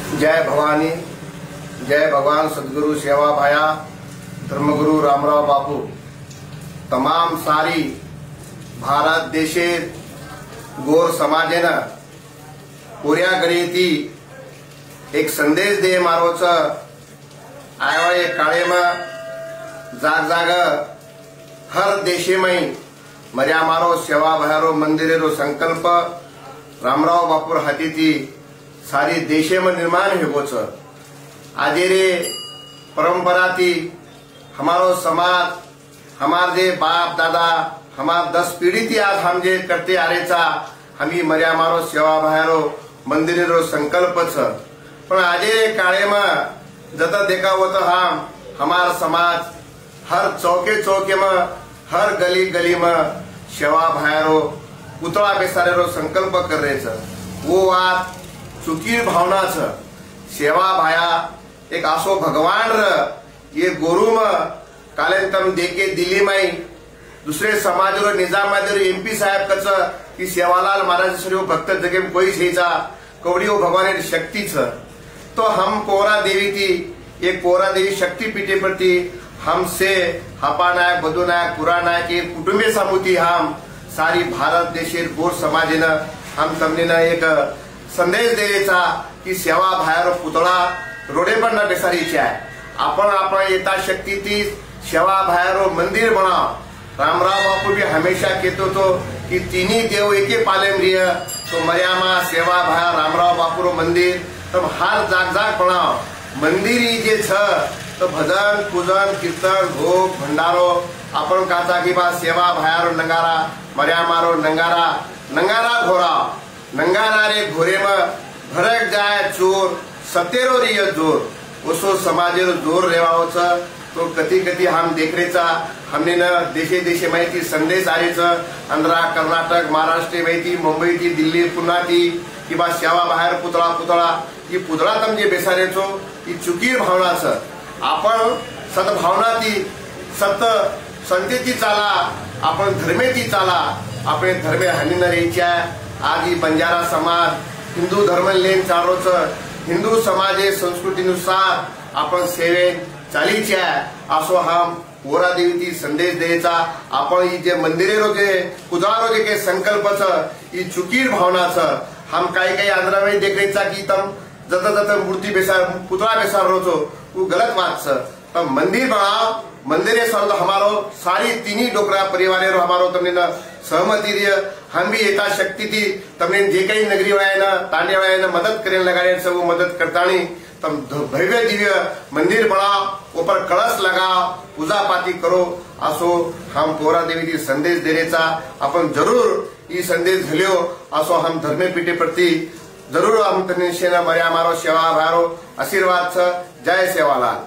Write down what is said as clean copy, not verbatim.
जय भवानी, जय भगवान सदगुरु सेवा भाया धर्मगुरु रामराव बापू। तमाम सारी भारत देशेत गोर समाजेनं पुऱ्या गरीती एक संदेश दे मारोच आयवाळे काळेમાં जाग जाग हर देशेमय मर्या मारो सेवा भयारो मंदिरेरो संकल्प रामराव बापूर हातीती सारी देशेम निर्माण हेगोच। आजे रे परंपरा थी हमारो समाज हमार जे बाप दादा हमार 10 पीढ़ी थी आज हम जे करते आ रहे चा हमी मर्या मारो सेवा भयारो मंदिरेरो संकल्प छ। पण आजे काळेમાં जत देखावत हम हमार समाज हर चौके चौके में हर गली गली में सेवा भयारो पुतळा बेसारेरो संकल्प कर रहे छ। वो बात चुकीर भावना छ। सेवा भाया एक आसो भगवान र ये गोरु में कालेंतम देके दिल्ली में दूसरे समाज रो निजाम एमपी साहब कच की सेवालाल महाराज श्री भक्त जगे में कोई छेचा कवड़ी वो भगवान शक्ति छ। तो हम पोरा देवी थी एक पोरा देवी शक्ति पीठे पर थी हमसे हपा नायक बधु नायक पुरा नायक के कुटुंबे सामुती हम सारी भारत देशेर गोर समाजेनं हम तमने एक संदेश द्यायचा की सेवा भायारो पुतळा रोडे पर न बेसारीची आहे। आपण येता शक्ती ती सेवा भायारो मंदिर बनाव। रामराव बापू भी हमेशा कहतो तो कि तीनी देव एके पालेमरिय तो मर्यामा सेवा भाया रामराव बापूरो मंदिर तम हर जाग जाग बनाव। मंदिर जे छ तो भजन पूजन कीर्तन भोग भंडारो आपण काचा की बा सेवा भायारो नंगारा मर्यामारो नंगारा नंगारा घोरा नंगारा रे घोरे में भरक जाए चोर सतेरो रिय जोर ओसो समाजेरो जोर रेवाओ छ। तो कधी कधी हम देखरेचा हमने न देशे देशे माहिती संदेश आरेच आंध्रा कर्नाटक महाराष्ट्र माहिती मुंबई थी दिल्ली पुन्हा थी कि बा सेवा बाहेर पुतळा पुतळा ही पुतळा तम जे बेसारेचो ही चुकीर भावना छ। आपण सद्भावना ती सत संतेची चाला आपण धर्मेची चाला आपले धर्मे हानी न रेच्या। आज ही बंजारा समाज हिंदू धर्म लेन चारोच हिंदू समाजे संस्कृतीनुसार आपण सेवेन चालीच्या असो हम पोरा देवीची संदेश द्यायचा। आपण ही जे मंदिरे रोजे पुजारो जे के संकल्प छ ही चुकीर भावना छ। हम काही आंध्रा में देखरेचा की तम जत जत मूर्ति बेसार पुतळा बेसार रोचो वो गलत बात छ। तम मंदिर बनाओ मंदिरे सर्व हमारो सारी तीनी डोकरा परिवारेरो हमारो तमने न सहमति दिय हम भी एता शक्ति थी तमने जे काही नगरी वाळायना तांडे वाळायना मदद करेन लगाडे सब मदद करतानी तम भव्य दिव्य मंदिर बनाओ ऊपर कलश लगाओ पूजा पाती करो असो हम पोरा देवी की संदेश देरेचा अपन जरूर ई संदेश घल्यो असो हम धर्मे पीठे प्रति जरूर हम तने सेना मर्या मारो सेवा भारो आशीर्वाद छ। जय सेवालाल।